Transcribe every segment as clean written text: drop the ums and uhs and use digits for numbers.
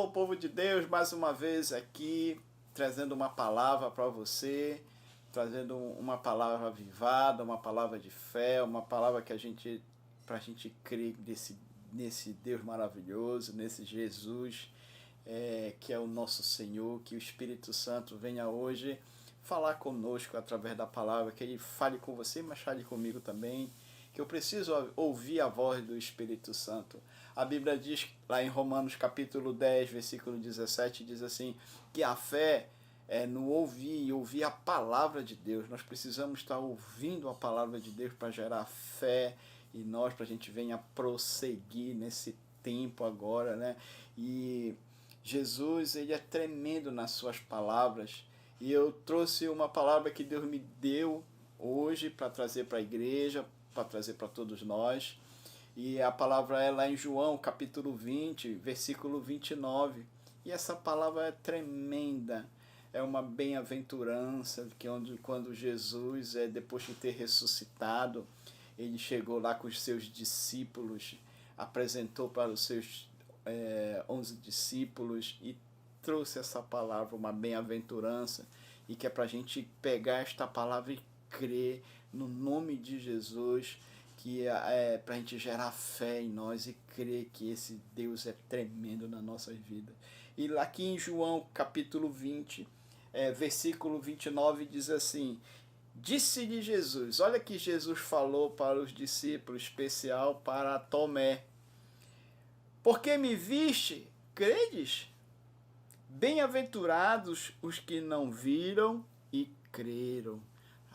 Alô, povo de Deus, mais uma vez aqui, trazendo uma palavra para você, trazendo uma palavra avivada, uma palavra de fé, uma palavra que para a gente crer nesse Deus maravilhoso, nesse Jesus, que é o nosso Senhor, que o Espírito Santo venha hoje falar conosco através da palavra, que Ele fale com você, mas fale comigo também, que eu preciso ouvir a voz do Espírito Santo. A Bíblia diz lá em Romanos capítulo 10, versículo 17, diz assim, que a fé é no ouvir e ouvir a palavra de Deus. Nós precisamos estar ouvindo a palavra de Deus para gerar fé e nós, para a gente venha prosseguir nesse tempo agora, né? E Jesus, ele é tremendo nas suas palavras, e eu trouxe uma palavra que Deus me deu hoje para trazer para a igreja, para trazer para todos nós. E a palavra é lá em João, capítulo 20, versículo 29. E essa palavra é tremenda. É uma bem-aventurança, que quando Jesus, depois de ter ressuscitado, ele chegou lá com os seus discípulos, apresentou para os seus 11 discípulos e trouxe essa palavra, uma bem-aventurança, e que é para a gente pegar esta palavra e crer no nome de Jesus, que é para a gente gerar fé em nós e crer que esse Deus é tremendo na nossa vida. E lá aqui em João capítulo 20, versículo 29, diz assim, disse-lhe Jesus, olha que Jesus falou para os discípulos, especial para Tomé, porque me viste, credes? Bem-aventurados os que não viram e creram.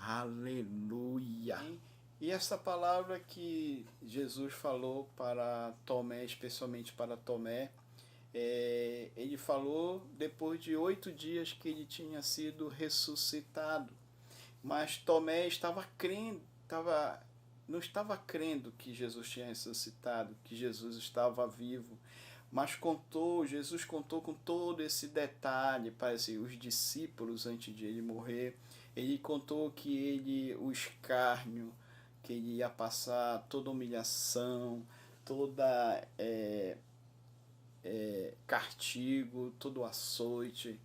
Aleluia! E essa palavra que Jesus falou para Tomé, especialmente para Tomé, ele falou depois de 8 dias que ele tinha sido ressuscitado. Mas Tomé estava crendo, não estava crendo que Jesus tinha ressuscitado, que Jesus estava vivo. Mas Jesus contou com todo esse detalhe para os discípulos antes de ele morrer. Ele contou que o escárnio, que ele ia passar toda humilhação, toda castigo, todo açoite,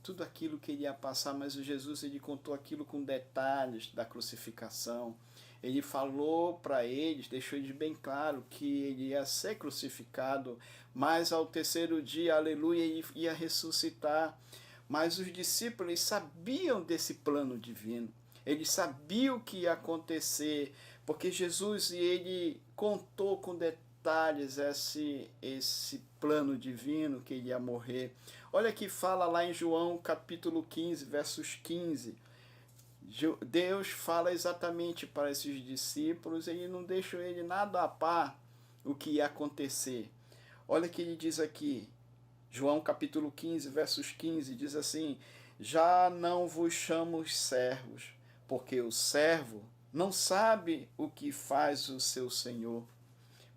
tudo aquilo que ele ia passar, mas o Jesus ele contou aquilo com detalhes da crucificação. Ele falou para eles, deixou eles bem claro que ele ia ser crucificado, mas ao terceiro dia, aleluia, ele ia ressuscitar. Mas os discípulos sabiam desse plano divino, eles sabiam o que ia acontecer, porque Jesus ele contou com detalhes esse plano divino, que ele ia morrer. Olha que fala lá em João capítulo 15, versos 15. Deus fala exatamente para esses discípulos, ele não deixa ele nada a par o que ia acontecer. Olha que ele diz aqui, João capítulo 15, versos 15, diz assim, já não vos chamo servos, porque o servo não sabe o que faz o seu Senhor,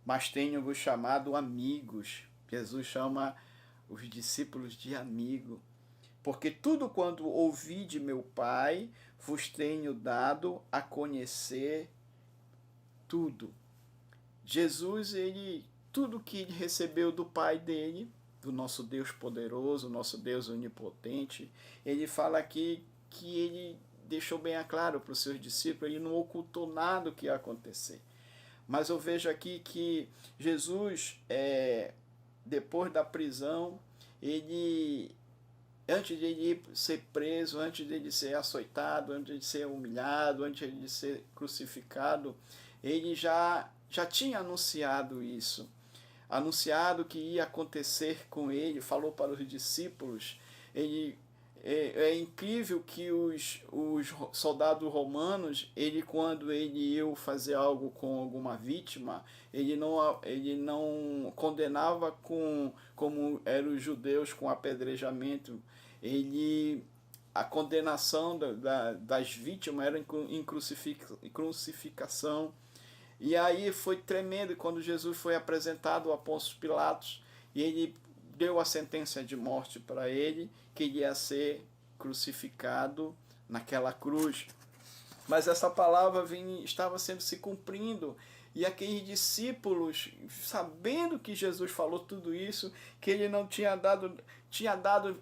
mas tenho-vos chamado amigos. Jesus chama os discípulos de amigo. Porque tudo quanto ouvi de meu Pai, vos tenho dado a conhecer tudo. Jesus, tudo que ele recebeu do Pai dele, do nosso Deus poderoso, nosso Deus onipotente, ele fala aqui que ele deixou bem claro para os seus discípulos, ele não ocultou nada do que ia acontecer. Mas eu vejo aqui que Jesus, depois da prisão, antes de ele ser preso, antes de ele ser açoitado, antes de ser humilhado, antes de ser crucificado, ele já tinha anunciado isso. Anunciado que ia acontecer com ele, falou para os discípulos. É incrível que os soldados romanos, quando ele ia fazer algo com alguma vítima, ele não condenava como eram os judeus com apedrejamento. A condenação das vítimas era em crucificação. E aí foi tremendo quando Jesus foi apresentado a Pôncio Pilatos e ele deu a sentença de morte para ele, que ele ia ser crucificado naquela cruz. Mas essa palavra estava sempre se cumprindo, E aqueles discípulos, sabendo que Jesus falou tudo isso, que ele não tinha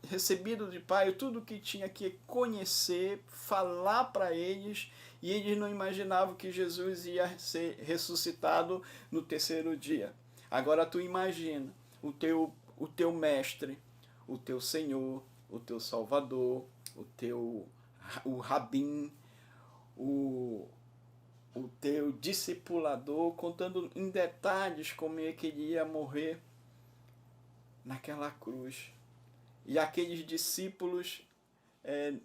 recebido de Pai tudo que tinha que conhecer, falar para eles, e eles não imaginavam que Jesus ia ser ressuscitado no terceiro dia. Agora tu imagina o teu mestre, o teu Senhor, o teu Salvador, o Rabim, o teu discipulador, contando em detalhes como é que ele ia morrer naquela cruz. E aqueles discípulos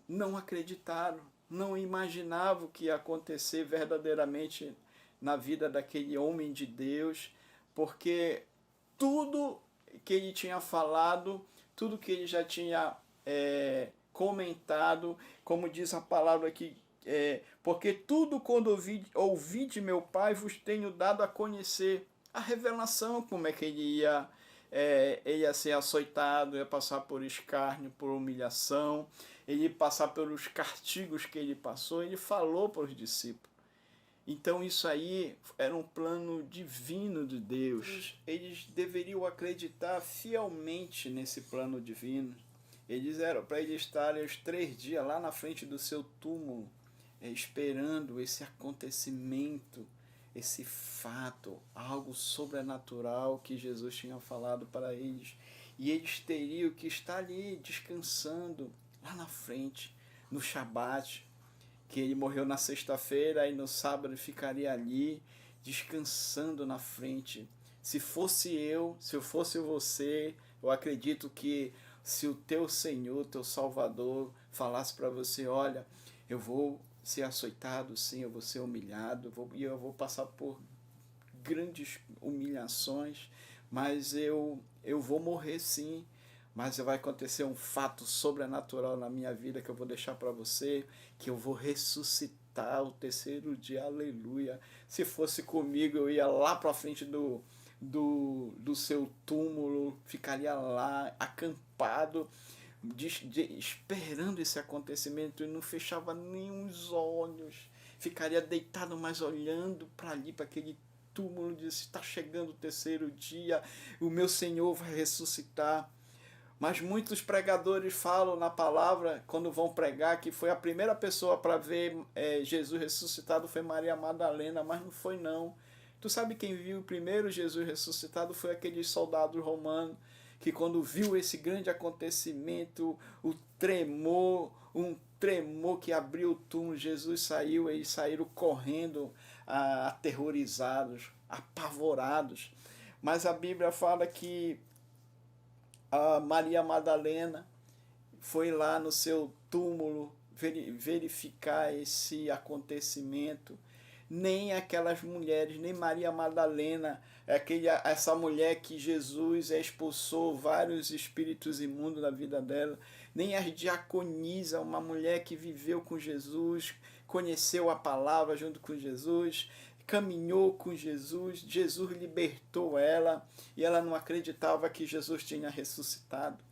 não acreditaram, não imaginavam o que ia acontecer verdadeiramente na vida daquele homem de Deus, porque tudo que ele tinha falado, tudo que ele já tinha comentado, como diz a palavra aqui, porque tudo quando ouvi de meu Pai vos tenho dado a conhecer. A revelação, como é que ele ia ser açoitado, ia passar por escárnio, por humilhação, ele ia passar pelos castigos que ele passou, ele falou para os discípulos. Então isso aí era um plano divino de Deus. Eles deveriam acreditar fielmente nesse plano divino. Eles eram para eles estarem os 3 dias lá na frente do seu túmulo, esperando esse acontecimento, esse fato, algo sobrenatural que Jesus tinha falado para eles. E eles teriam que estar ali descansando lá na frente, no Shabat, que ele morreu na sexta-feira e no sábado ficaria ali descansando na frente. Se fosse eu, se eu fosse você, eu acredito que se o teu Senhor, teu Salvador, falasse para você, olha, eu vou ser açoitado, sim, eu vou ser humilhado, eu vou passar por grandes humilhações, mas eu vou morrer sim, mas vai acontecer um fato sobrenatural na minha vida que eu vou deixar para você, que eu vou ressuscitar o terceiro dia, aleluia. Se fosse comigo, eu ia lá para frente do seu túmulo, ficaria lá acampado, esperando esse acontecimento, e não fechava nem os olhos, ficaria deitado, mas olhando para ali, para aquele túmulo, disse, está chegando o terceiro dia, o meu Senhor vai ressuscitar. Mas muitos pregadores falam na palavra, quando vão pregar, que foi a primeira pessoa para ver Jesus ressuscitado foi Maria Madalena, mas não foi não. Tu sabe quem viu o primeiro Jesus ressuscitado foi aqueles soldados romanos, que quando viu esse grande acontecimento, um tremor que abriu o túmulo, Jesus saiu, eles saíram correndo, aterrorizados, apavorados. Mas a Bíblia fala que a Maria Madalena foi lá no seu túmulo verificar esse acontecimento. Nem aquelas mulheres, nem Maria Madalena, essa mulher que Jesus expulsou vários espíritos imundos da vida dela, nem a diaconisa, uma mulher que viveu com Jesus, conheceu a palavra junto com Jesus, caminhou com Jesus, Jesus libertou ela, e ela não acreditava que Jesus tinha ressuscitado.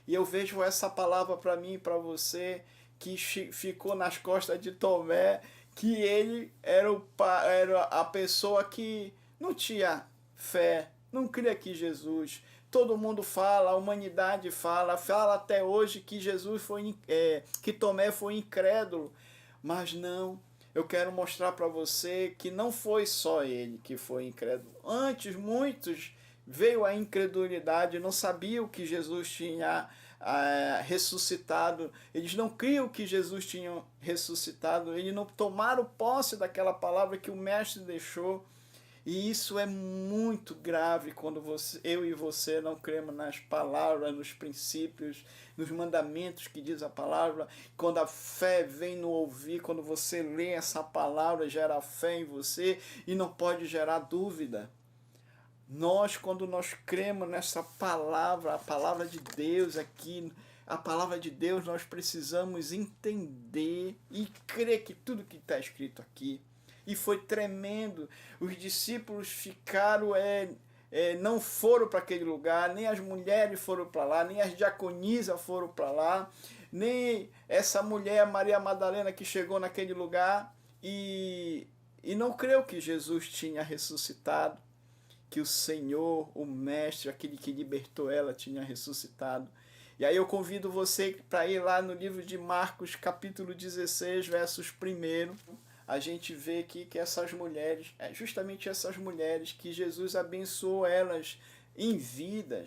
E eu vejo essa palavra para mim e para você, que ficou nas costas de Tomé, que ele era a pessoa que não tinha fé, não cria que Jesus. Todo mundo fala, a humanidade fala até hoje que que Tomé foi incrédulo, mas não. Eu quero mostrar para você que não foi só ele que foi incrédulo. Antes, muitos veio a incredulidade, não sabiam que Jesus tinha ressuscitado, eles não criam que Jesus tinha ressuscitado, eles não tomaram posse daquela palavra que o mestre deixou, e isso é muito grave quando eu e você não cremos nas palavras, nos princípios, nos mandamentos que diz a palavra. Quando a fé vem no ouvir, quando você lê essa palavra, gera fé em você e não pode gerar dúvida. Quando nós cremos nessa palavra, a palavra de Deus aqui, a palavra de Deus, nós precisamos entender e crer que tudo que está escrito aqui. E foi tremendo. Os discípulos ficaram, não foram para aquele lugar, nem as mulheres foram para lá, nem as diaconisas foram para lá, nem essa mulher, Maria Madalena, que chegou naquele lugar e e não creu que Jesus tinha ressuscitado, que o Senhor, o Mestre, aquele que libertou ela, tinha ressuscitado. E aí eu convido você para ir lá no livro de Marcos, capítulo 16, versos 1. A gente vê aqui que essas mulheres, justamente essas mulheres, que Jesus abençoou elas em vida,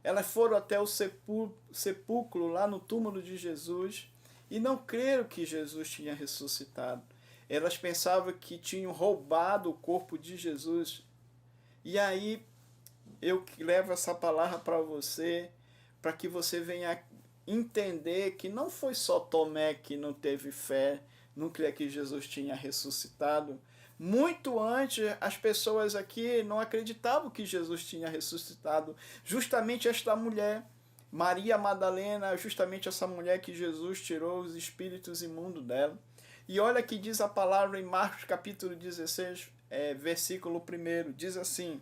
elas foram até o sepulcro lá no túmulo de Jesus e não creram que Jesus tinha ressuscitado. Elas pensavam que tinham roubado o corpo de Jesus. E aí eu levo essa palavra para você, para que você venha entender que não foi só Tomé que não teve fé, não cria que Jesus tinha ressuscitado. Muito antes, as pessoas aqui não acreditavam que Jesus tinha ressuscitado. Justamente esta mulher, Maria Madalena, justamente essa mulher que Jesus tirou os espíritos imundos dela. E olha que diz a palavra em Marcos capítulo 16, versículo 1, diz assim: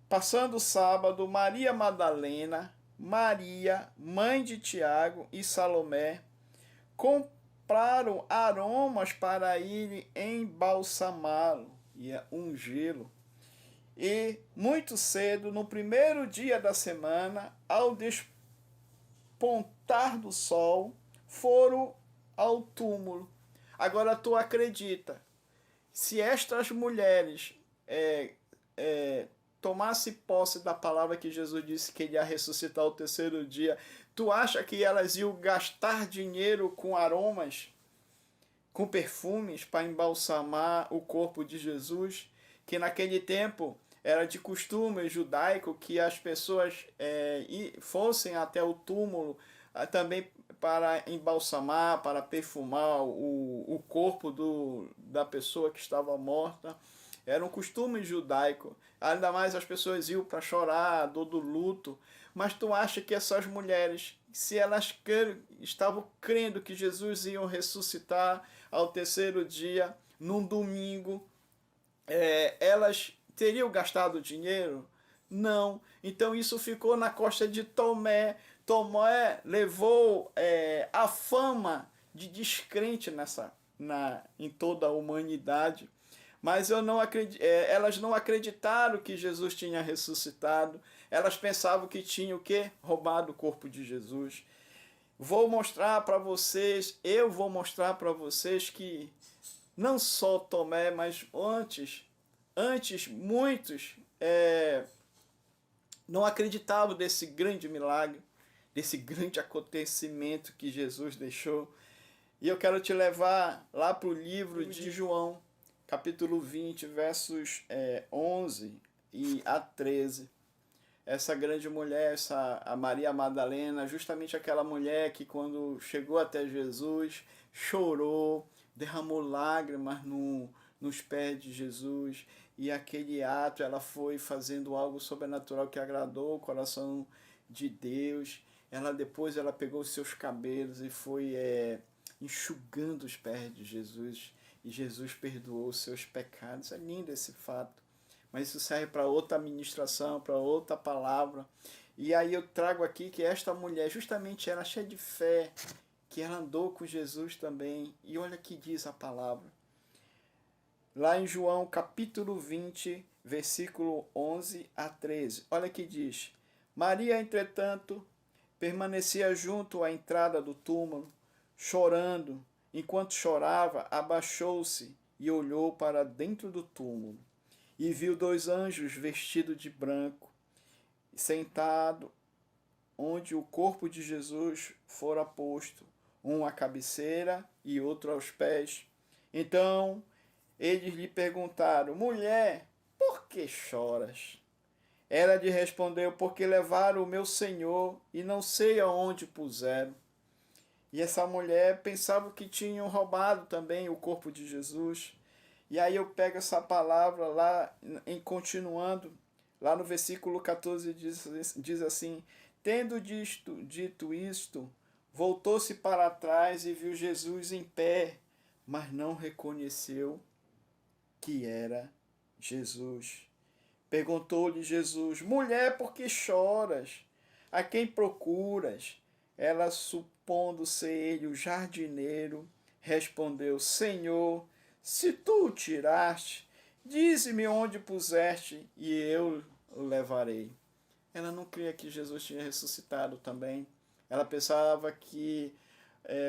passando o sábado, Maria Madalena, Maria, mãe de Tiago e Salomé, compraram aromas para irem embalsamá-lo e ungí-lo. E muito cedo, no primeiro dia da semana, ao despontar do sol, foram ao túmulo. Agora tu acredita, se estas mulheres tomasse posse da palavra que Jesus disse que ele ia ressuscitar ao terceiro dia, tu acha que elas iam gastar dinheiro com aromas, com perfumes para embalsamar o corpo de Jesus? Que naquele tempo era de costume judaico que as pessoas fossem até o túmulo também para embalsamar, para perfumar o corpo da pessoa que estava morta. Era um costume judaico. Ainda mais as pessoas iam para chorar, a dor do luto. Mas tu acha que essas mulheres, se elas estavam crendo que Jesus ia ressuscitar ao terceiro dia, num domingo, elas teriam gastado dinheiro? Não. Então isso ficou na costa de Tomé. Tomé levou a fama de descrente em toda a humanidade. Mas elas não acreditaram que Jesus tinha ressuscitado. Elas pensavam que tinha o quê? Roubado o corpo de Jesus. Eu vou mostrar para vocês que não só Tomé, mas antes muitos não acreditavam desse grande milagre, desse grande acontecimento que Jesus deixou. E eu quero te levar lá para o livro de João, capítulo 20, versos 11 a 13. Essa grande mulher, a Maria Madalena, justamente aquela mulher que quando chegou até Jesus, chorou, derramou lágrimas nos pés de Jesus, e aquele ato ela foi fazendo algo sobrenatural que agradou o coração de Deus. Depois ela pegou os seus cabelos e foi enxugando os pés de Jesus, e Jesus perdoou os seus pecados. É lindo esse fato, mas isso serve para outra ministração, para outra palavra. E aí eu trago aqui que esta mulher, justamente ela cheia de fé, que ela andou com Jesus também. E olha que diz a palavra. Lá em João capítulo 20, versículo 11 a 13. Olha que diz: Maria, entretanto, permanecia junto à entrada do túmulo, chorando. Enquanto chorava, abaixou-se e olhou para dentro do túmulo, e viu 2 anjos vestidos de branco, sentado onde o corpo de Jesus fora posto, um à cabeceira e outro aos pés. Então eles lhe perguntaram: mulher, por que choras? Ela lhe respondeu: porque levaram o meu Senhor e não sei aonde puseram. E essa mulher pensava que tinham roubado também o corpo de Jesus. E aí eu pego essa palavra lá, continuando, lá no versículo 14 diz assim: tendo dito isto, voltou-se para trás e viu Jesus em pé, mas não reconheceu que era Jesus. Perguntou-lhe Jesus: mulher, por que choras? A quem procuras? Ela, supondo ser ele o jardineiro, respondeu: Senhor, se tu o tiraste, dize-me onde puseste e eu o levarei. Ela não cria que Jesus tinha ressuscitado também. Ela pensava que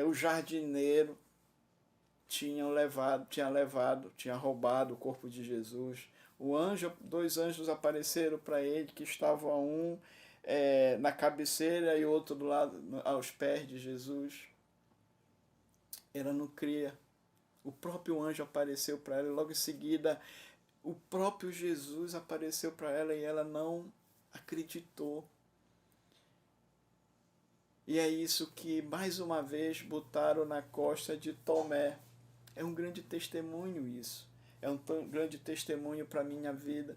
o jardineiro tinha roubado o corpo de Jesus. Dois anjos apareceram para ele, que estavam um na cabeceira e outro do lado, aos pés de Jesus. Ela não cria. O próprio anjo apareceu para ela e logo em seguida o próprio Jesus apareceu para ela e ela não acreditou. E é isso que mais uma vez botaram na costa de Tomé. É um grande testemunho isso. É um grande testemunho para a minha vida.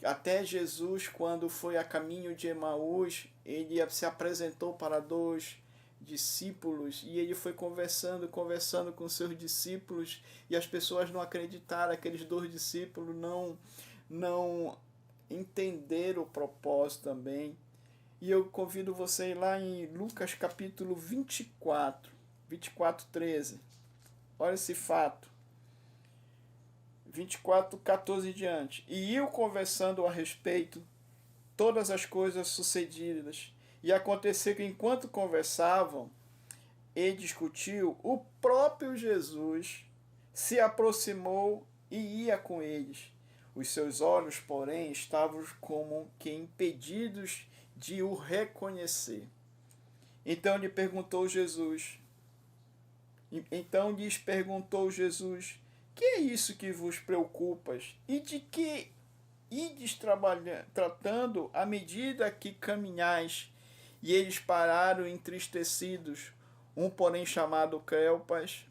Até Jesus, quando foi a caminho de Emaús, ele se apresentou para dois discípulos e ele foi conversando com seus discípulos e as pessoas não acreditaram, aqueles dois discípulos não entenderam o propósito também. E eu convido você a ir lá em Lucas capítulo 24, 13. Olha esse fato. 24, 14 em diante. E iam conversando a respeito todas as coisas sucedidas. E aconteceu que enquanto conversavam e discutiu, o próprio Jesus se aproximou e ia com eles. Os seus olhos, porém, estavam como que impedidos de o reconhecer. Então lhes perguntou Jesus, que é isso que vos preocupas? E de que ides tratando à medida que caminhais? E eles pararam entristecidos. Um, porém, chamado Cleopas,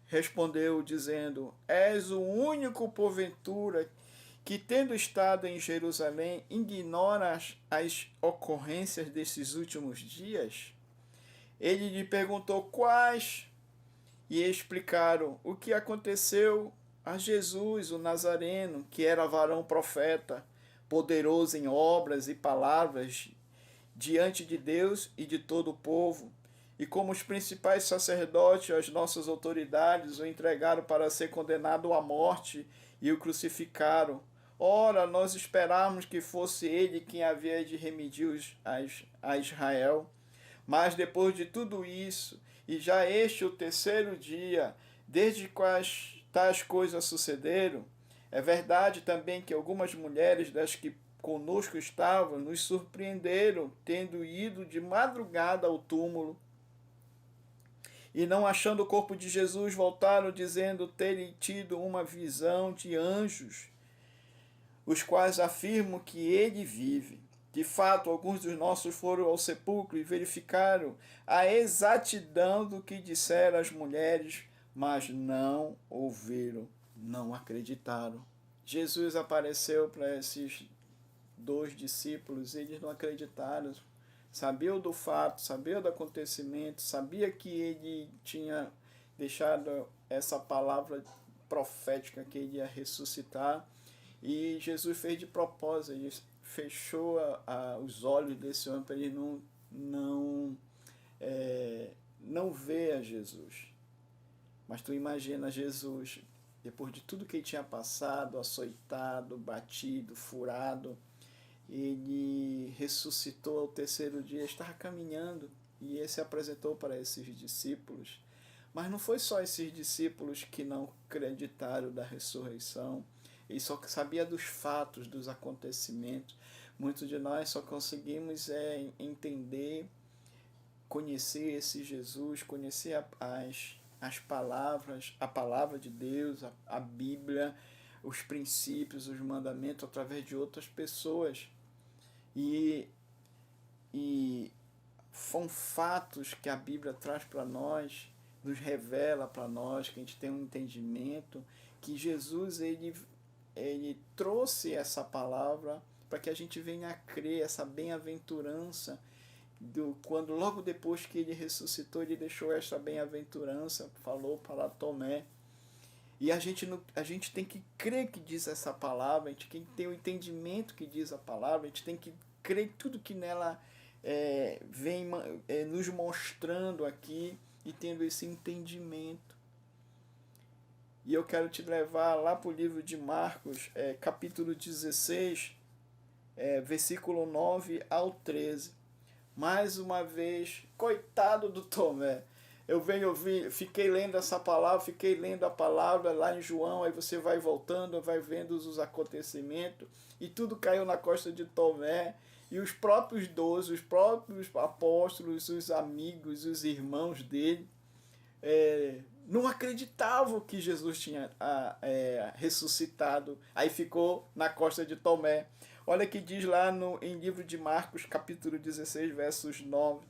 respondeu, dizendo: És o único, porventura, que, tendo estado em Jerusalém, ignora as ocorrências desses últimos dias? Ele lhe perguntou quais, e explicaram o que aconteceu a Jesus, o Nazareno, que era varão profeta, poderoso em obras e palavras diante de Deus e de todo o povo. E como os principais sacerdotes, as nossas autoridades, o entregaram para ser condenado à morte e o crucificaram. Ora, nós esperávamos que fosse ele quem havia de remediar a Israel. Mas depois de tudo isso, e já este o terceiro dia, desde que tais coisas sucederam, é verdade também que algumas mulheres das que conosco estavam nos surpreenderam, tendo ido de madrugada ao túmulo, e não achando o corpo de Jesus, voltaram dizendo terem tido uma visão de anjos, os quais afirmam que ele vive. De fato, alguns dos nossos foram ao sepulcro e verificaram a exatidão do que disseram as mulheres, mas não ouviram, não acreditaram. Jesus apareceu para esses dois discípulos, eles não acreditaram. Sabiam do fato, sabiam do acontecimento, sabia que ele tinha deixado essa palavra profética que ele ia ressuscitar. E Jesus fez de propósito, ele fechou os olhos desse homem para ele não ver a Jesus. Mas tu imagina Jesus, depois de tudo que ele tinha passado, açoitado, batido, furado, ele ressuscitou ao terceiro dia, estava caminhando e ele se apresentou para esses discípulos. Mas não foi só esses discípulos que não acreditaram da ressurreição. Ele só sabia dos fatos, dos acontecimentos. Muitos de nós só conseguimos entender, conhecer esse Jesus, conhecer as palavras, a palavra de Deus, a Bíblia, os princípios, os mandamentos, através de outras pessoas. E são fatos que a Bíblia traz para nós, nos revela para nós, que a gente tem um entendimento, que Jesus ele trouxe essa palavra para que a gente venha a crer, essa bem-aventurança, quando logo depois que ele ressuscitou, ele deixou esta bem-aventurança, falou para Tomé. E a gente tem que crer que diz essa palavra, a gente tem que ter o entendimento que diz a palavra, a gente tem que crer tudo que nela vem nos mostrando aqui, e tendo esse entendimento. E eu quero te levar lá para o livro de Marcos, capítulo 16, versículo 9 ao 13. Mais uma vez, coitado do Tomé. Fiquei lendo essa palavra, fiquei lendo a palavra lá em João, aí você vai voltando, vai vendo os acontecimentos, e tudo caiu na costa de Tomé, e os próprios 12, os próprios apóstolos, os amigos, os irmãos dele, não acreditavam que Jesus tinha ressuscitado. Aí ficou na costa de Tomé. Olha que diz lá em livro de Marcos, capítulo 16, versos 9.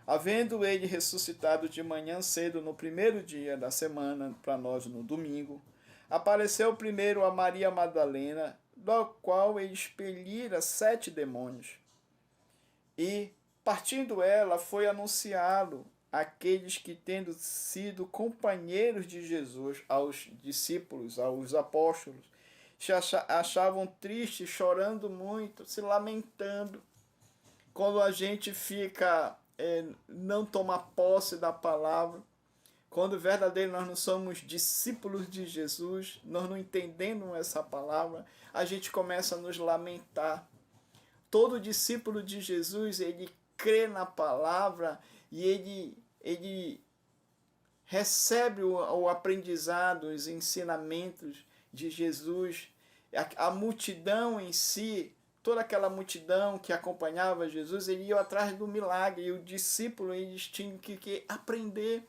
Havendo ele ressuscitado de manhã cedo no primeiro dia da semana, para nós no domingo, apareceu primeiro a Maria Madalena, do qual ele expelira 7 demônios. E, partindo ela, foi anunciá-lo àqueles que, tendo sido companheiros de Jesus, aos discípulos, aos apóstolos, se achavam tristes, chorando muito, se lamentando. Quando a gente fica, não toma posse da palavra, quando verdadeiro nós não somos discípulos de Jesus, nós não entendemos essa palavra, a gente começa a nos lamentar. Todo discípulo de Jesus, ele crê na palavra e ele recebe o aprendizado, os ensinamentos de Jesus. A multidão em si, toda aquela multidão que acompanhava Jesus, ele ia atrás do milagre, e o discípulo, eles tinham que aprender.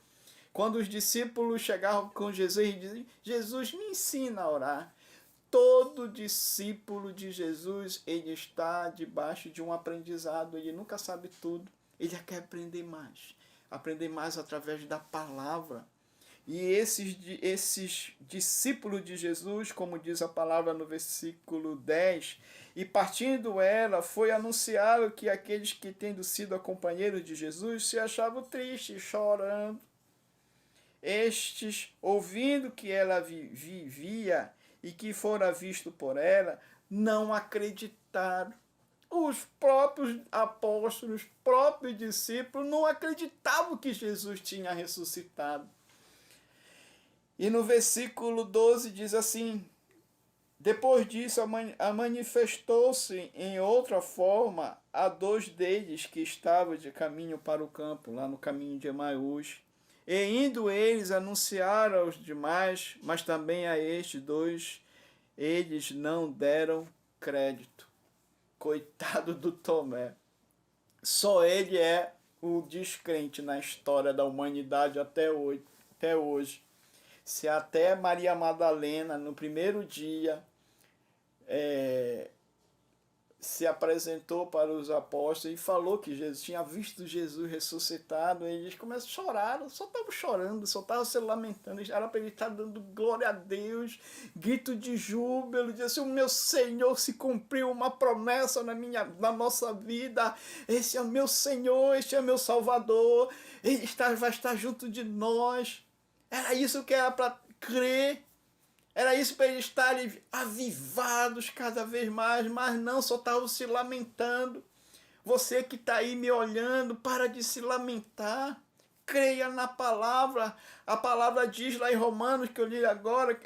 Quando os discípulos chegavam com Jesus e diziam: Jesus, me ensina a orar. Todo discípulo de Jesus, ele está debaixo de um aprendizado, ele nunca sabe tudo, ele quer aprender mais através da palavra. E esses discípulos de Jesus, como diz a palavra no versículo 10, e partindo ela, foi anunciado que aqueles que, tendo sido companheiros de Jesus, se achavam tristes, chorando. Estes, ouvindo que ela vivia e que fora visto por ela, não acreditaram. Os próprios apóstolos, os próprios discípulos não acreditavam que Jesus tinha ressuscitado. E no versículo 12 diz assim: depois disso manifestou-se em outra forma a 2 deles que estavam de caminho para o campo, lá no caminho de Emaús. E indo eles anunciaram aos demais, mas também a estes 2, eles não deram crédito. Coitado do Tomé. Só ele é o descrente na história da humanidade até hoje. Se até Maria Madalena, no primeiro dia, se apresentou para os apóstolos e falou que Jesus tinha visto Jesus ressuscitado, eles começaram a chorar, só estavam chorando, só estavam se lamentando, era para ele estar dando glória a Deus, grito de júbilo, dizendo assim: o meu Senhor, se cumpriu uma promessa na nossa vida, esse é o meu Senhor, este é o meu Salvador, ele vai estar junto de nós. Era isso que era para crer. Era isso para eles estarem avivados cada vez mais, mas não, só estavam se lamentando. Você que está aí me olhando, para de se lamentar. Creia na palavra. A palavra diz lá em Romanos, que eu li agora,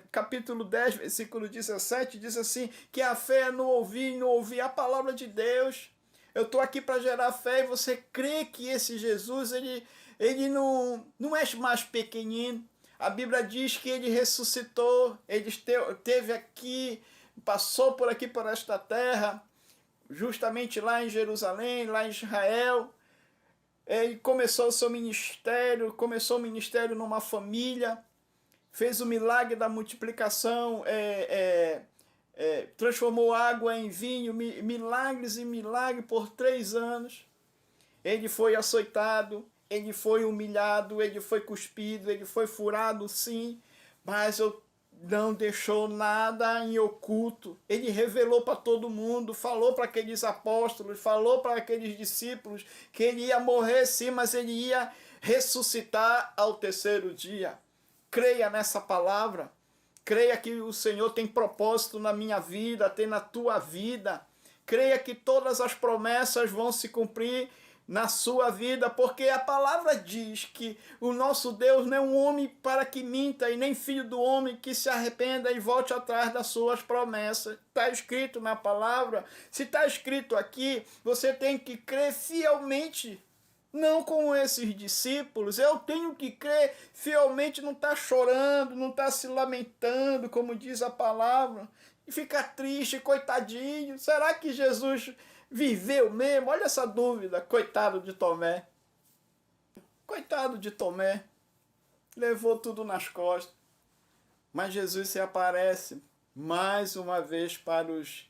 capítulo 10, versículo 17, diz assim, que a fé é no ouvir a palavra de Deus. Eu estou aqui para gerar fé e você crê que esse Jesus, ele não é mais pequenino. A Bíblia diz que ele ressuscitou, ele esteve aqui, passou por aqui, por esta terra, justamente lá em Jerusalém, lá em Israel. Ele começou o ministério numa família, fez o milagre da multiplicação, transformou água em vinho, milagres e milagres por 3 anos. Ele foi açoitado, ele foi humilhado, ele foi cuspido, ele foi furado, sim, mas não deixou nada em oculto. Ele revelou para todo mundo, falou para aqueles apóstolos, falou para aqueles discípulos que ele ia morrer, sim, mas ele ia ressuscitar ao 3º dia. Creia nessa palavra, creia que o Senhor tem propósito na minha vida, tem na tua vida. Creia que todas as promessas vão se cumprir na sua vida, porque a palavra diz que o nosso Deus não é um homem para que minta, e nem filho do homem que se arrependa e volte atrás das suas promessas. Está escrito na palavra. Se está escrito aqui, você tem que crer fielmente. Não como esses discípulos. Eu tenho que crer fielmente, não está chorando, não está se lamentando, como diz a palavra, e fica triste, coitadinho. Será que Jesus viveu mesmo? Olha essa dúvida, coitado de Tomé. Coitado de Tomé, levou tudo nas costas. Mas Jesus se aparece mais uma vez para os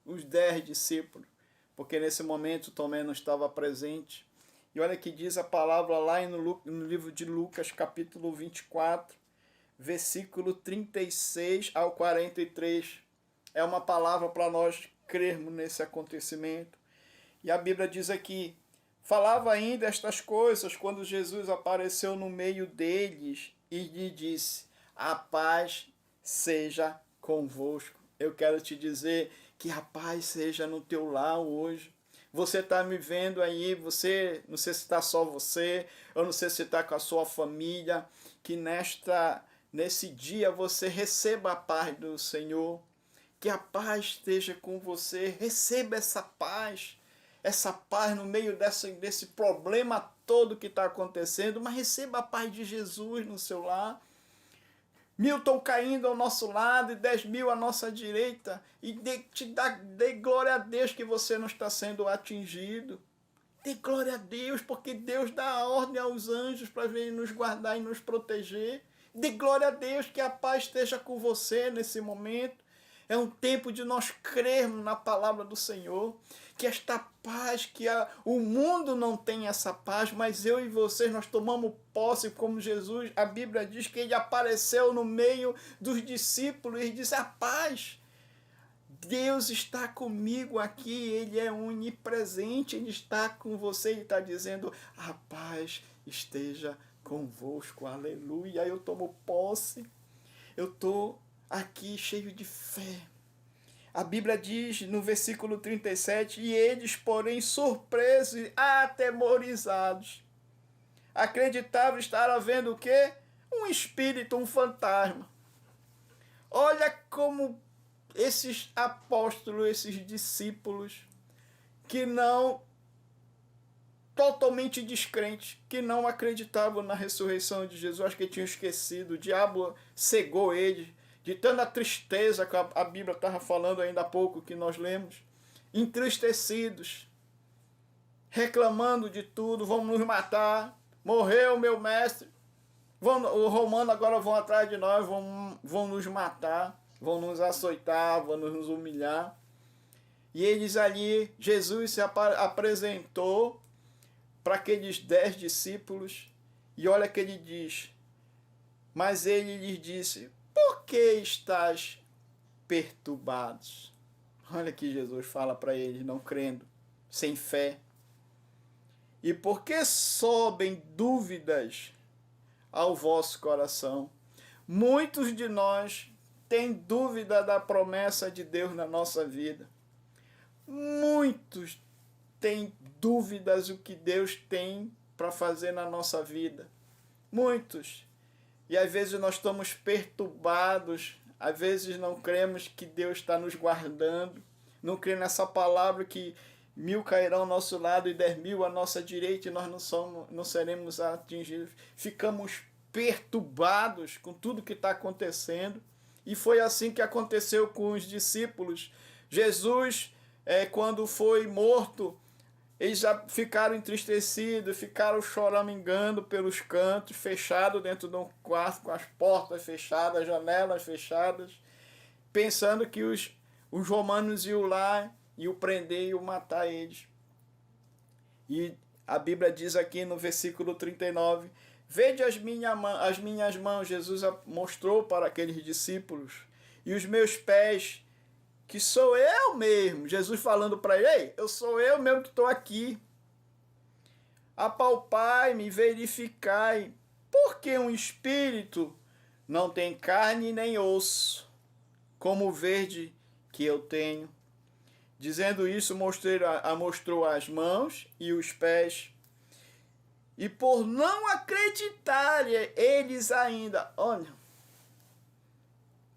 10 discípulos, porque nesse momento Tomé não estava presente. E olha que diz a palavra lá no livro de Lucas, capítulo 24, versículo 36 ao 43. É uma palavra para nós crermos nesse acontecimento. E a Bíblia diz aqui: falava ainda estas coisas quando Jesus apareceu no meio deles e lhe disse: a paz seja convosco. Eu quero te dizer que a paz seja no teu lar hoje. Você está me vendo aí, não sei se está só você, eu não sei se está com a sua família, que nesse dia você receba a paz do Senhor, que a paz esteja com você, receba essa paz no meio desse problema todo que está acontecendo, mas receba a paz de Jesus no seu lar. 1000 estão caindo ao nosso lado e 10.000 à nossa direita. E dê glória a Deus que você não está sendo atingido. Dê glória a Deus, porque Deus dá a ordem aos anjos para virem nos guardar e nos proteger. Dê glória a Deus que a paz esteja com você nesse momento. É um tempo de nós crermos na palavra do Senhor, que esta paz, o mundo não tem essa paz, mas eu e vocês, nós tomamos posse como Jesus. A Bíblia diz que ele apareceu no meio dos discípulos e disse: a paz, Deus está comigo aqui, ele é onipresente, ele está com você, ele está dizendo: a paz esteja convosco, aleluia. Eu tomo posse, eu estou aqui cheio de fé. A Bíblia diz no versículo 37, e eles, porém, surpresos e atemorizados, acreditavam estar havendo o quê? Um espírito, um fantasma. Olha como esses apóstolos, esses discípulos, que não, totalmente descrentes, que não acreditavam na ressurreição de Jesus, acho que tinham esquecido, o diabo cegou eles, de tanta tristeza que a Bíblia estava falando ainda há pouco, que nós lemos, entristecidos, reclamando de tudo: vamos nos matar, morreu meu mestre, os romanos agora vão atrás de nós, vão nos matar, vão nos açoitar, vão nos humilhar. E eles ali, Jesus se apresentou para aqueles 10 discípulos, e olha que ele diz: mas ele lhes disse: por que estás perturbados? Olha que Jesus fala para eles, não crendo, sem fé. E por que sobem dúvidas ao vosso coração? Muitos de nós têm dúvida da promessa de Deus na nossa vida. Muitos têm dúvidas do que Deus tem para fazer na nossa vida. Muitos. E às vezes nós estamos perturbados, às vezes não cremos que Deus está nos guardando, não cremos nessa palavra que 1000 cairão ao nosso lado e 10.000 à nossa direita e nós não seremos atingidos. Ficamos perturbados com tudo que está acontecendo. E foi assim que aconteceu com os discípulos. Jesus, quando foi morto, eles já ficaram entristecidos, ficaram choramingando pelos cantos, fechados dentro de um quarto, com as portas fechadas, as janelas fechadas, pensando que os romanos iam lá, iam prender e iam matar eles. E a Bíblia diz aqui no versículo 39, vede as minhas mãos, Jesus mostrou para aqueles discípulos, e os meus pés, que sou eu mesmo, Jesus falando para ele: ei, eu sou eu mesmo que estou aqui. Apalpai-me, verificai, porque um espírito não tem carne nem osso, como o verde que eu tenho. Dizendo isso, mostrou as mãos e os pés. E por não acreditarem, eles ainda, olha,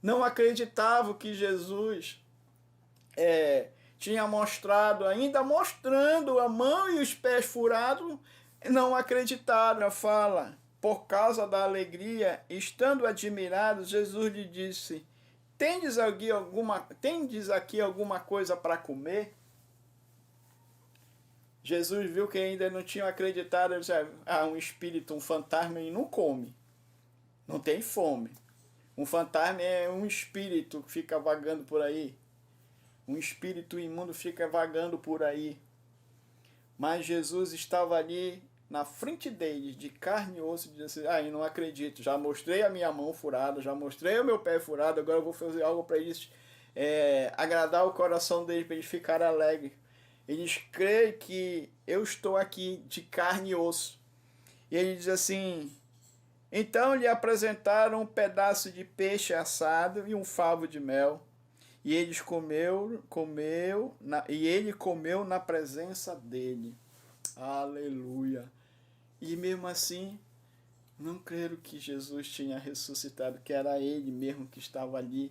não acreditavam que Jesus tinha mostrado, ainda mostrando a mão e os pés furados, não acreditaram. Fala, por causa da alegria, estando admirados, Jesus lhe disse: tendes aqui alguma coisa para comer? Jesus viu que ainda não tinham acreditado. Ele disse: um espírito, um fantasma, ele não come, não tem fome. Um fantasma é um espírito que fica vagando por aí. Um espírito imundo fica vagando por aí. Mas Jesus estava ali na frente deles, de carne e osso, e disse assim: eu não acredito, já mostrei a minha mão furada, já mostrei o meu pé furado, agora eu vou fazer algo para eles agradar o coração deles, para eles ficarem alegres. Eles creem que eu estou aqui de carne e osso. E ele diz assim: então lhe apresentaram um pedaço de peixe assado e um favo de mel. E ele comeu na presença dele. Aleluia. E mesmo assim, não creram que Jesus tinha ressuscitado, que era ele mesmo que estava ali.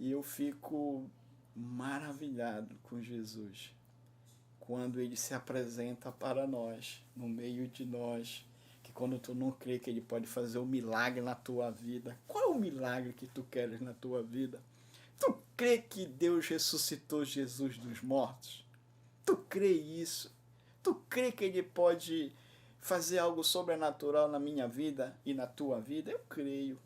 E eu fico maravilhado com Jesus, quando ele se apresenta para nós, no meio de nós, que quando tu não crê que ele pode fazer um milagre na tua vida, qual é o milagre que tu queres na tua vida? Tu crê que Deus ressuscitou Jesus dos mortos? Tu crê isso? Tu crê que ele pode fazer algo sobrenatural na minha vida e na tua vida? Eu creio.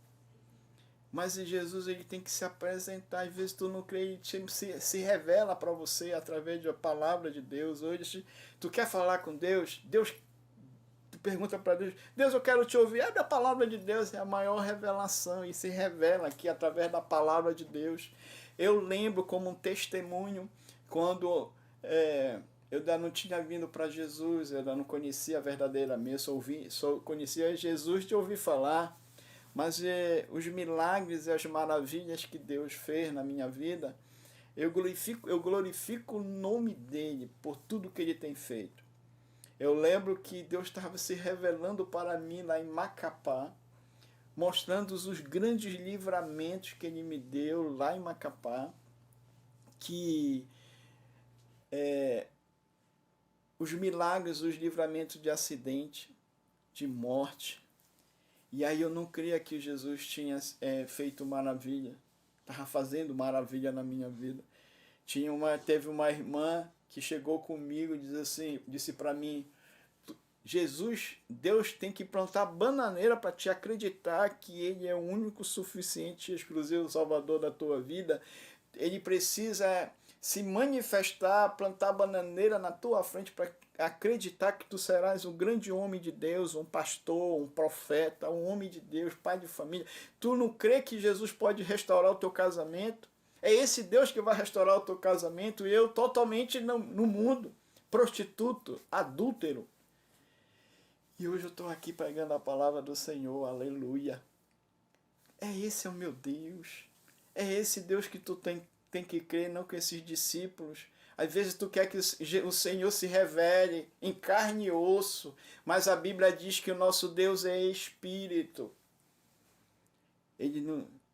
Mas Jesus, ele tem que se apresentar. Às vezes tu não crê, ele se revela para você através da palavra de Deus. Hoje tu quer falar com Deus, tu pergunta para Deus: Deus, eu quero te ouvir. A palavra de Deus é a maior revelação e se revela aqui através da palavra de Deus. Eu lembro como um testemunho, quando eu ainda não tinha vindo para Jesus, eu ainda não conhecia verdadeiramente, só conhecia Jesus de ouvir falar. Mas os milagres e as maravilhas que Deus fez na minha vida, eu glorifico o nome dele por tudo que ele tem feito. Eu lembro que Deus estava se revelando para mim lá em Macapá, mostrando os grandes livramentos que ele me deu lá em Macapá, que os milagres, os livramentos de acidente, de morte. E aí eu não cria que Jesus tinha feito maravilha, estava fazendo maravilha na minha vida. Teve uma irmã que chegou comigo e disse para mim: Jesus, Deus tem que plantar bananeira para te acreditar que ele é o único, suficiente e exclusivo Salvador da tua vida. Ele precisa se manifestar, plantar bananeira na tua frente para acreditar que tu serás um grande homem de Deus, um pastor, um profeta, um homem de Deus, pai de família. Tu não crê que Jesus pode restaurar o teu casamento? É esse Deus que vai restaurar o teu casamento, e eu totalmente no mundo, prostituto, adúltero. E hoje eu estou aqui pregando a palavra do Senhor, aleluia. Esse é o meu Deus. É esse Deus que tu tem que crer, não com esses discípulos. Às vezes tu quer que o Senhor se revele em carne e osso, mas a Bíblia diz que o nosso Deus é Espírito.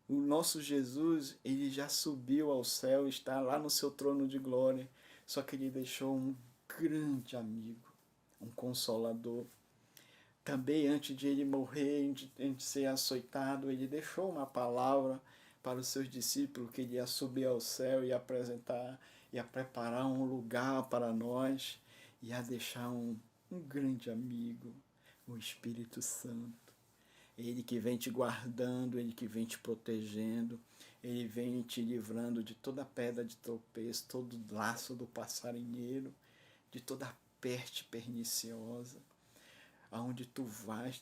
O nosso Jesus, ele já subiu ao céu, está lá no seu trono de glória, só que ele deixou um grande amigo, um consolador. Também antes de ele morrer, antes de ser açoitado, ele deixou uma palavra para os seus discípulos, que ele ia subir ao céu e apresentar, ia preparar um lugar para nós, ia deixar um grande amigo, o Espírito Santo. Ele que vem te guardando, ele que vem te protegendo, ele vem te livrando de toda pedra de tropeço, todo laço do passarinheiro, de toda peste perniciosa. Aonde tu vais,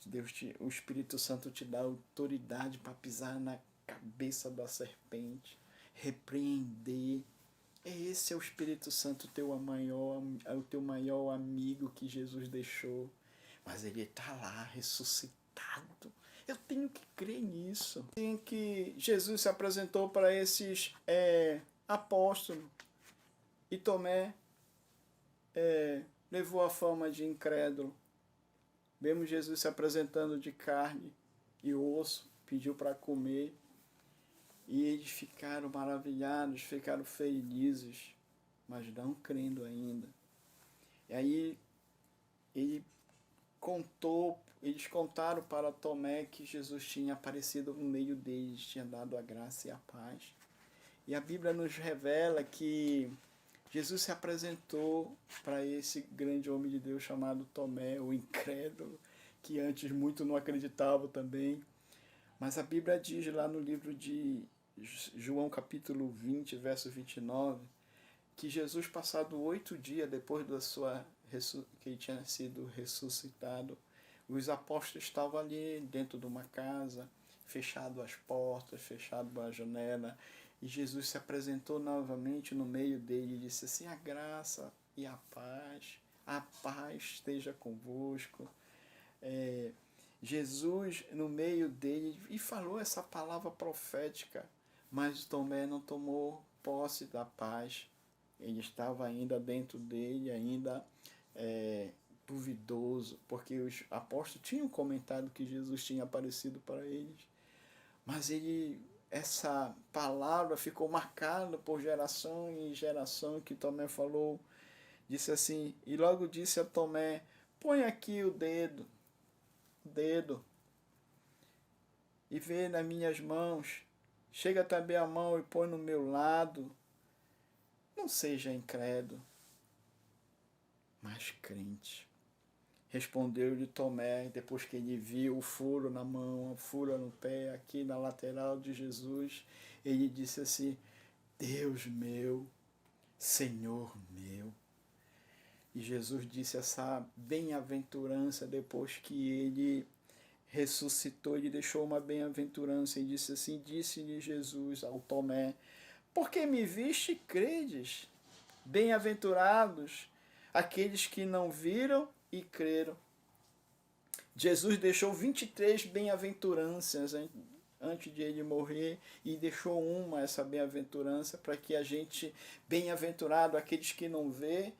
o Espírito Santo te dá autoridade para pisar na cabeça da serpente, repreender. Esse é o Espírito Santo, o teu maior amigo que Jesus deixou. Mas ele está lá, ressuscitado. Eu tenho que crer nisso. Tem que Jesus se apresentou para esses apóstolos. E Tomé levou a fama de incrédulo. Vemos Jesus se apresentando de carne e osso, pediu para comer. E eles ficaram maravilhados, ficaram felizes, mas não crendo ainda. E aí eles contaram para Tomé que Jesus tinha aparecido no meio deles, tinha dado a graça e a paz. E a Bíblia nos revela que Jesus se apresentou para esse grande homem de Deus chamado Tomé, o incrédulo, que antes muito não acreditava também. Mas a Bíblia diz lá no livro de João capítulo 20, verso 29, que Jesus, passado 8 dias depois da que ele tinha sido ressuscitado, os apóstolos estavam ali dentro de uma casa, fechado as portas, fechado a janela, e Jesus se apresentou novamente no meio dele e disse assim: a graça e a paz esteja convosco. Jesus no meio dele e falou essa palavra profética, mas Tomé não tomou posse da paz. Ele estava ainda dentro dele, ainda duvidoso, porque os apóstolos tinham comentado que Jesus tinha aparecido para eles, mas essa palavra ficou marcada por geração em geração, que Tomé falou, disse assim, e logo disse a Tomé: põe aqui o dedo e vê nas minhas mãos, chega também a mão e põe no meu lado, não seja incrédulo, mas crente. Respondeu-lhe Tomé, depois que ele viu o furo na mão, o furo no pé, aqui na lateral de Jesus, ele disse assim: Deus meu, Senhor meu. E Jesus disse essa bem-aventurança depois que ele ressuscitou, ele deixou uma bem-aventurança e disse assim: disse-lhe Jesus ao Tomé: porque me viste e credes? Bem-aventurados aqueles que não viram e creram. Jesus deixou 23 bem-aventuranças antes de ele morrer, e deixou essa bem-aventurança, para que a gente, bem-aventurado aqueles que não vê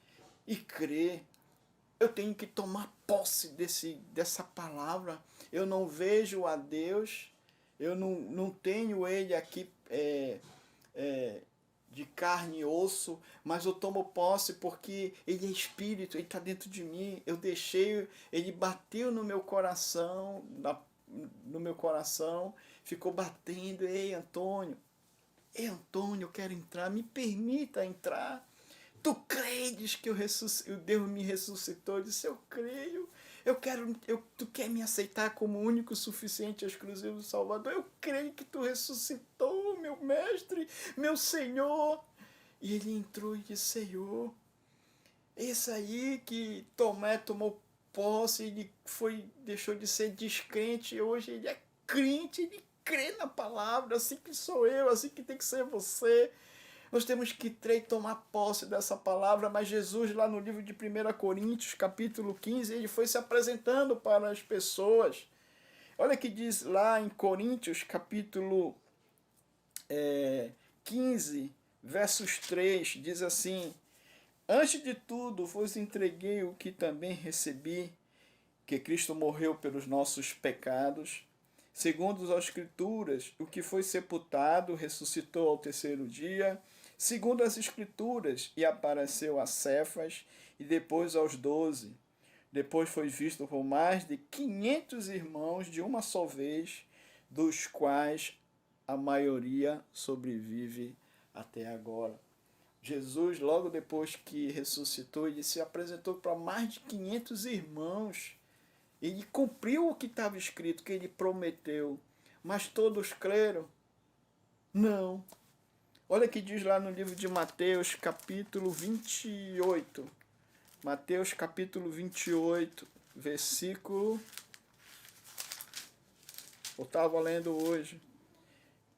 e crê. Eu tenho que tomar posse dessa palavra. Eu não vejo a Deus, eu não tenho ele aqui de carne e osso, mas eu tomo posse porque ele é espírito, ele está dentro de mim. Eu deixei, ele bateu no meu coração, ficou batendo. Ei, Antônio, eu quero entrar, me permita entrar. Tu credes que Deus me ressuscitou? Eu disse: eu creio. Tu quer me aceitar como único, suficiente, exclusivo Salvador? Eu creio que tu ressuscitou, meu mestre, meu Senhor. E ele entrou e disse: Senhor, esse aí que Tomé tomou posse, ele deixou de ser descrente, hoje ele é crente, ele crê na palavra, assim que sou eu, assim que tem que ser você. Nós temos que tomar posse dessa palavra, mas Jesus, lá no livro de 1 Coríntios, capítulo 15, ele foi se apresentando para as pessoas. Olha que diz lá em Coríntios, capítulo 15, versos 3, diz assim: antes de tudo vos entreguei o que também recebi, que Cristo morreu pelos nossos pecados, segundo as Escrituras, o que foi sepultado, ressuscitou ao terceiro dia, segundo as Escrituras, e apareceu a Cefas, e depois aos 12. Depois foi visto por mais de 500 irmãos de uma só vez, dos quais a maioria sobrevive até agora. Jesus, logo depois que ressuscitou, ele se apresentou para mais de 500 irmãos. Ele cumpriu o que estava escrito, que ele prometeu. Mas todos creram? Não. Olha o que diz lá no livro de Mateus, capítulo 28. Mateus, capítulo 28, versículo... eu estava lendo hoje.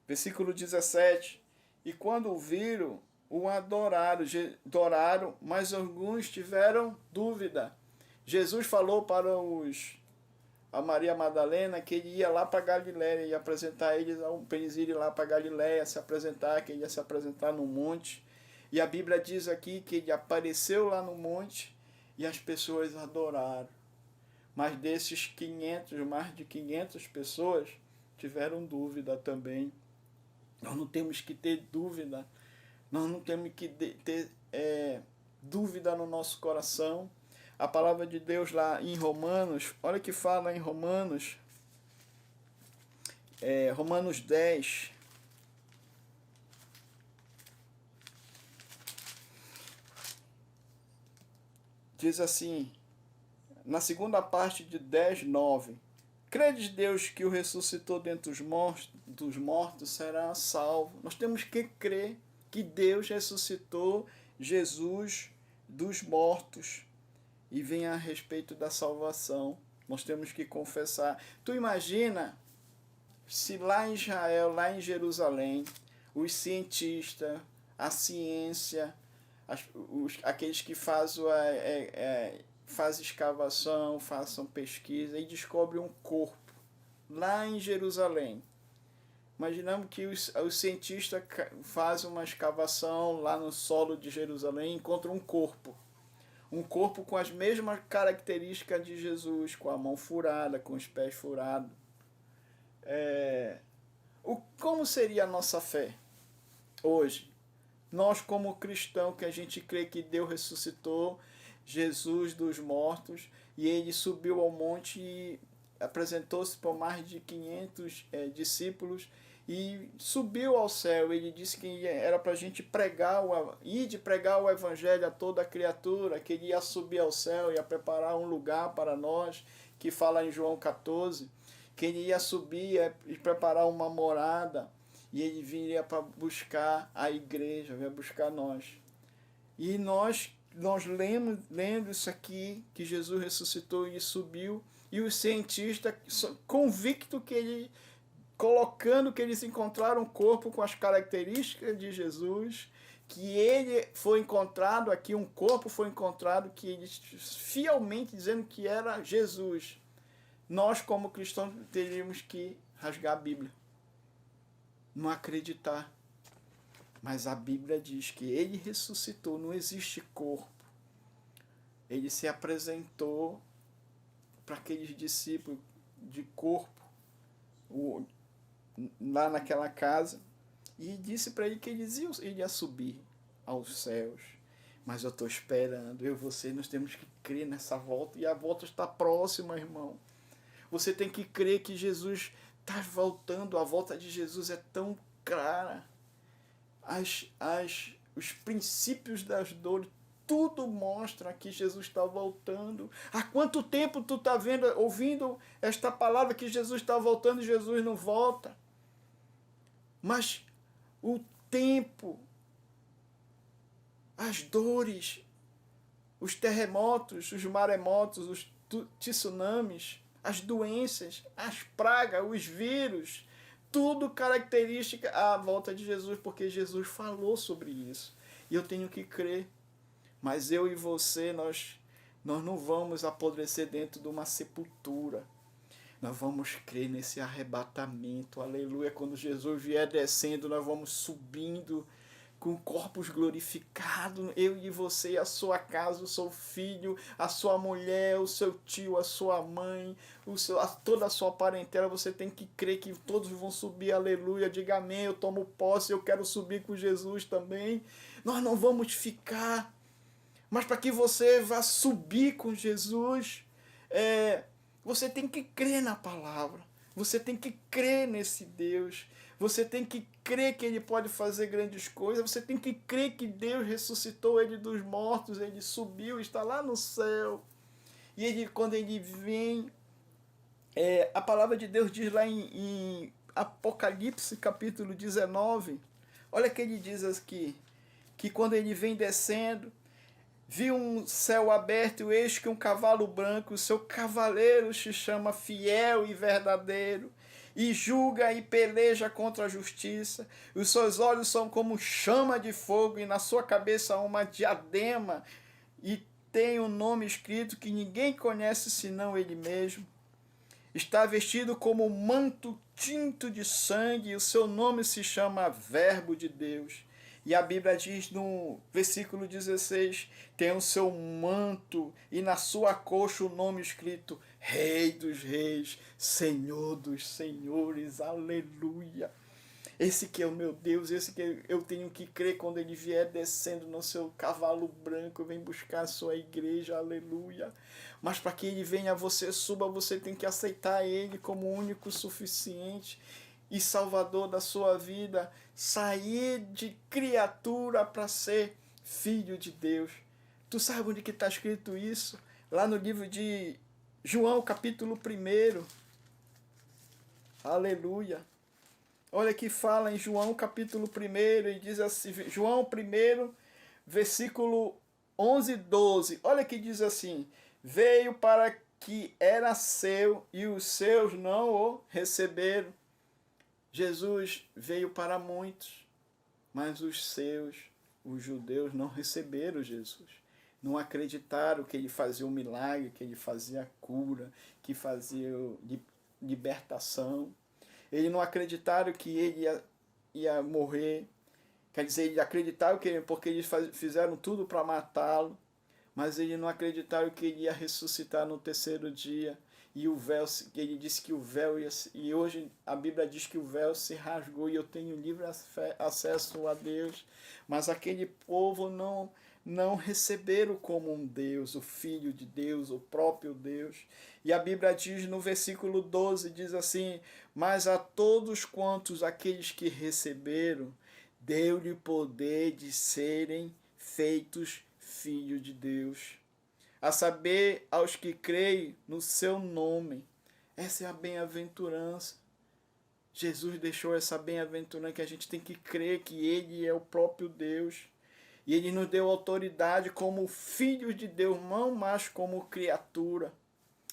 Versículo 17. E quando o viram, o adoraram, mas alguns tiveram dúvida. Jesus falou para a Maria Madalena que ele ia lá para Galiléia, ia apresentar eles irem lá para Galiléia, se apresentar, que ele ia se apresentar no monte. E a Bíblia diz aqui que ele apareceu lá no monte e as pessoas adoraram. Mas desses 500, mais de 500 pessoas tiveram dúvida também. Nós não temos que ter dúvida. Nós não temos que ter dúvida no nosso coração. A palavra de Deus lá em Romanos, olha o que fala em Romanos, Romanos 10. Diz assim, na segunda parte de 10:9: Credes Deus que o ressuscitou dentre dos mortos, será salvo. Nós temos que crer que Deus ressuscitou Jesus dos mortos e vem a respeito da salvação. Nós temos que confessar. Tu imagina se lá em Israel, lá em Jerusalém, os cientistas, a ciência, aqueles que fazem escavação, façam pesquisa e descobrem um corpo lá em Jerusalém. Imaginamos que os cientistas fazem uma escavação lá no solo de Jerusalém e encontram um corpo. Um corpo com as mesmas características de Jesus, com a mão furada, com os pés furados. Como seria a nossa fé hoje? Nós, como cristãos, que a gente crê que Deus ressuscitou Jesus dos mortos e ele subiu ao monte e apresentou-se para mais de 500 discípulos e subiu ao céu. Ele disse que era para a gente pregar o evangelho a toda a criatura, que ele ia subir ao céu, ia preparar um lugar para nós, que fala em João 14, que ele ia subir e preparar uma morada, e ele viria para buscar a igreja, viria buscar nós. E nós lendo isso aqui, que Jesus ressuscitou e subiu, e os cientistas convictos que ele, colocando que eles encontraram um corpo com as características de Jesus, que ele foi encontrado aqui, um corpo foi encontrado, que eles fielmente dizendo que era Jesus. Nós, como cristãos, teríamos que rasgar a Bíblia. Não acreditar. Mas a Bíblia diz que ele ressuscitou, não existe corpo. Ele se apresentou para aqueles discípulos de corpo, lá naquela casa, e disse para ele que ele ia subir aos céus. Mas eu estou esperando, eu e você, nós temos que crer nessa volta, e a volta está próxima, irmão. Você tem que crer que Jesus está voltando, a volta de Jesus é tão clara. Os princípios das dores, tudo mostra que Jesus está voltando. Há quanto tempo tu está ouvindo esta palavra que Jesus está voltando e Jesus não volta? Mas o tempo, as dores, os terremotos, os maremotos, os tsunamis, as doenças, as pragas, os vírus, tudo característica à volta de Jesus, porque Jesus falou sobre isso. E eu tenho que crer. Mas eu e você, nós não vamos apodrecer dentro de uma sepultura. Nós vamos crer nesse arrebatamento, aleluia. Quando Jesus vier descendo, nós vamos subindo com corpos glorificados, eu e você, a sua casa, o seu filho, a sua mulher, o seu tio, a sua mãe, toda a sua parentela. Você tem que crer que todos vão subir, aleluia. Diga amém, eu tomo posse, eu quero subir com Jesus também. Nós não vamos ficar, mas para que você vá subir com Jesus, você tem que crer na palavra, você tem que crer nesse Deus, você tem que crer que ele pode fazer grandes coisas, você tem que crer que Deus ressuscitou ele dos mortos, ele subiu, está lá no céu. E ele, quando ele vem, a palavra de Deus diz lá em Apocalipse capítulo 19, olha que ele diz aqui, que quando ele vem descendo, viu um céu aberto, eis que um cavalo branco, o seu cavaleiro se chama Fiel e Verdadeiro, e julga e peleja contra a justiça. Os seus olhos são como chama de fogo, e na sua cabeça uma diadema, e tem um nome escrito que ninguém conhece senão ele mesmo. Está vestido como um manto tinto de sangue, e o seu nome se chama Verbo de Deus. E a Bíblia diz no versículo 16, tem o seu manto e na sua coxa o nome escrito Rei dos Reis, Senhor dos Senhores, aleluia. Esse que é o meu Deus, esse que eu tenho que crer quando ele vier descendo no seu cavalo branco, vem buscar a sua igreja, aleluia. Mas para que ele venha, você suba, você tem que aceitar ele como o único suficiente e salvador da sua vida, sair de criatura para ser filho de Deus. Tu sabe onde que está escrito isso? Lá no livro de João, capítulo 1. Aleluia. Olha que fala em João capítulo 1, e diz assim, João 1, versículo 11 e 12. Olha que diz assim, veio para que era seu e os seus não o receberam. Jesus veio para muitos, mas os seus, os judeus, não receberam Jesus. Não acreditaram que ele fazia um milagre, que ele fazia cura, que fazia libertação. Eles não acreditaram que ele ia morrer. Quer dizer, eles acreditaram que porque eles fizeram tudo para matá-lo, mas eles não acreditaram que ele ia ressuscitar no terceiro dia. E o véu, ele disse que o véu ia, e hoje a Bíblia diz que o véu se rasgou e eu tenho livre acesso a Deus. Mas aquele povo não receberam como um Deus, o Filho de Deus, o próprio Deus. E a Bíblia diz no versículo 12, diz assim, mas a todos quantos aqueles que receberam, deu-lhe poder de serem feitos filhos de Deus. A saber, aos que creem no seu nome. Essa é a bem-aventurança. Jesus deixou essa bem-aventurança que a gente tem que crer que ele é o próprio Deus. E ele nos deu autoridade como filhos de Deus, não mais como criatura.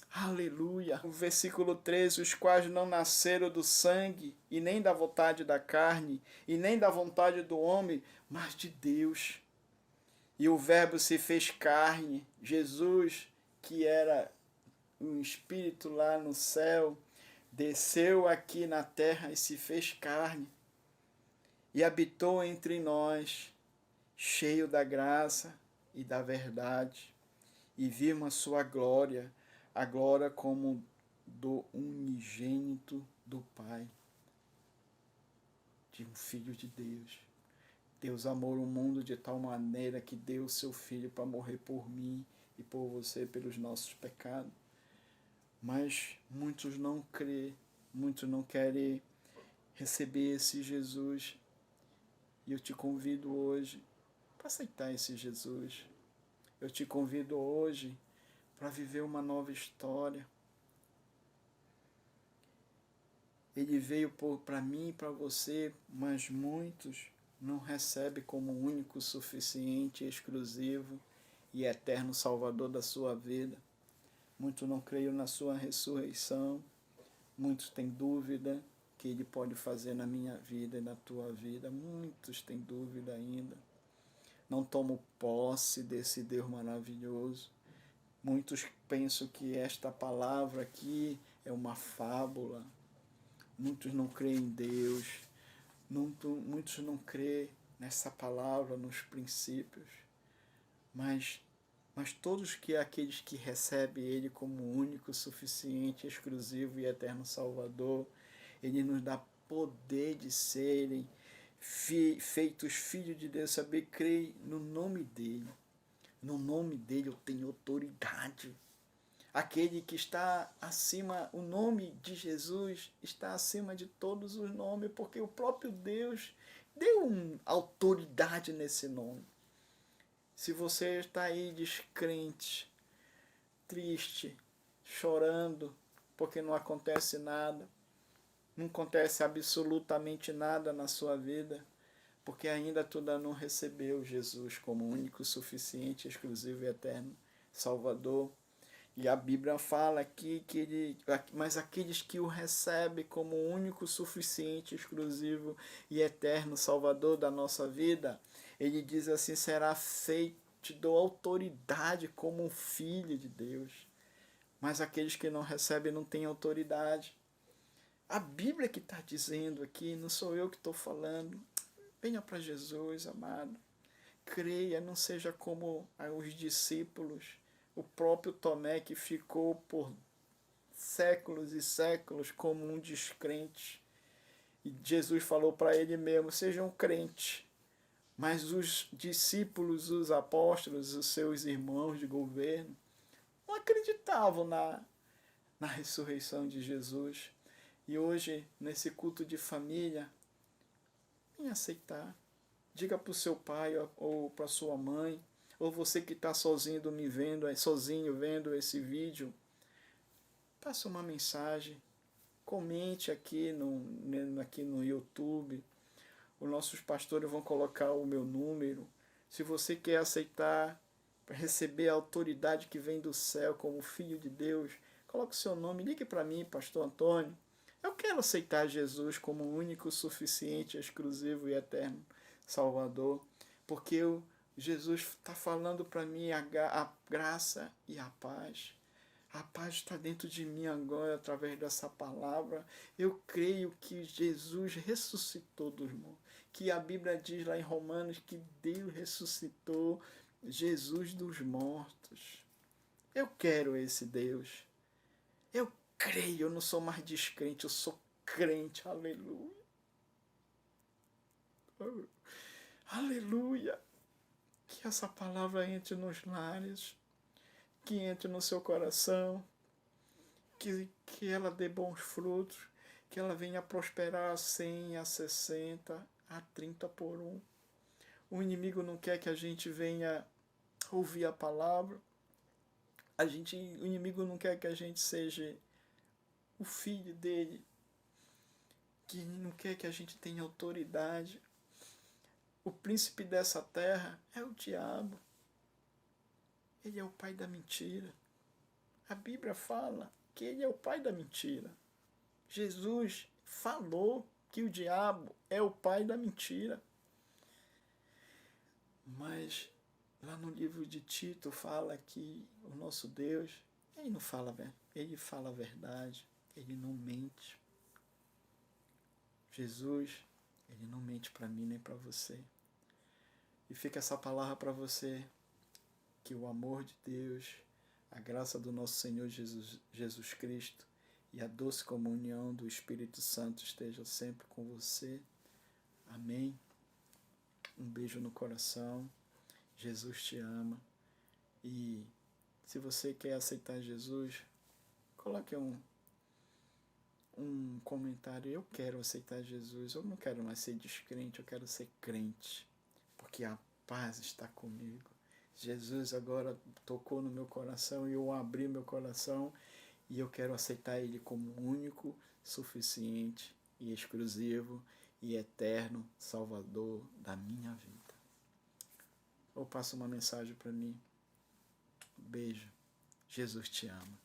Aleluia. O versículo 13, os quais não nasceram do sangue, e nem da vontade da carne, e nem da vontade do homem, mas de Deus. E o verbo se fez carne. Jesus, que era um espírito lá no céu, desceu aqui na terra e se fez carne. E habitou entre nós, cheio da graça e da verdade. E vimos a sua glória, a glória como do unigênito do Pai, de um Filho de Deus. Deus amou o mundo de tal maneira que deu o seu Filho para morrer por mim e por você, pelos nossos pecados. Mas muitos não crêem, muitos não querem receber esse Jesus. E eu te convido hoje para aceitar esse Jesus. Eu te convido hoje para viver uma nova história. Ele veio para mim e para você, mas muitos não recebem como único, suficiente, exclusivo e eterno Salvador da sua vida. Muitos não creem na sua ressurreição. Muitos têm dúvida que ele pode fazer na minha vida e na tua vida. Muitos têm dúvida ainda. Não tomam posse desse Deus maravilhoso. Muitos pensam que esta palavra aqui é uma fábula. Muitos não creem em Deus. Muitos não creem nessa palavra, nos princípios. Mas todos aqueles que recebem Ele como único, suficiente, exclusivo e eterno Salvador, Ele nos dá poder de serem feitos filhos de Deus, saber crer no nome dEle. No nome dEle eu tenho autoridade. Aquele que está acima, o nome de Jesus está acima de todos os nomes, porque o próprio Deus deu autoridade nesse nome. Se você está aí descrente, triste, chorando, porque não acontece nada, não acontece absolutamente nada na sua vida, porque ainda tu não recebeu Jesus como único, suficiente, exclusivo e eterno Salvador. E a Bíblia fala aqui que mas aqueles que o recebem como único, suficiente, exclusivo e eterno Salvador da nossa vida, ele diz assim, será feito, te dou autoridade como um filho de Deus. Mas aqueles que não recebem não têm autoridade. A Bíblia que está dizendo aqui, não sou eu que estou falando. Venha para Jesus, amado. Creia, não seja como os discípulos, o próprio Tomé, que ficou por séculos e séculos como um descrente. E Jesus falou para ele mesmo, sejam crentes. Mas os discípulos, os apóstolos, os seus irmãos de governo, não acreditavam na ressurreição de Jesus. E hoje, nesse culto de família, venha aceitar. Diga para o seu pai ou para sua mãe, ou você que está sozinho me vendo, sozinho vendo esse vídeo, passe uma mensagem, comente aqui no YouTube. Os nossos pastores vão colocar o meu número. Se você quer aceitar, receber a autoridade que vem do céu como filho de Deus, coloque o seu nome, ligue para mim, pastor Antônio. Eu quero aceitar Jesus como o único, suficiente, exclusivo e eterno Salvador, porque Jesus está falando para mim a graça e a paz. A paz está dentro de mim agora, através dessa palavra. Eu creio que Jesus ressuscitou dos mortos. Que a Bíblia diz lá em Romanos que Deus ressuscitou Jesus dos mortos. Eu quero esse Deus. Eu creio, eu não sou mais descrente, eu sou crente. Aleluia. Aleluia. Que essa palavra entre nos lares, que entre no seu coração, que ela dê bons frutos, que ela venha prosperar a 100, a 60, a 30 por um. O inimigo não quer que a gente venha ouvir a palavra. O inimigo não quer que a gente seja o filho dele, que não quer que a gente tenha autoridade. O príncipe dessa terra é o diabo. Ele é o pai da mentira. A Bíblia fala que ele é o pai da mentira. Jesus falou que o diabo é o pai da mentira. Mas lá no livro de Tito fala que o nosso Deus, ele fala a verdade, ele não mente. Jesus, ele não mente para mim nem para você. E fica essa palavra para você, que o amor de Deus, a graça do nosso Senhor Jesus Cristo e a doce comunhão do Espírito Santo esteja sempre com você. Amém. Um beijo no coração. Jesus te ama. E se você quer aceitar Jesus, coloque um comentário. Eu quero aceitar Jesus. Eu não quero mais ser descrente, eu quero ser crente. Porque a paz está comigo. Jesus agora tocou no meu coração e eu abri meu coração e eu quero aceitar Ele como único, suficiente e exclusivo e eterno Salvador da minha vida. Ou passa uma mensagem para mim. Beijo. Jesus te ama.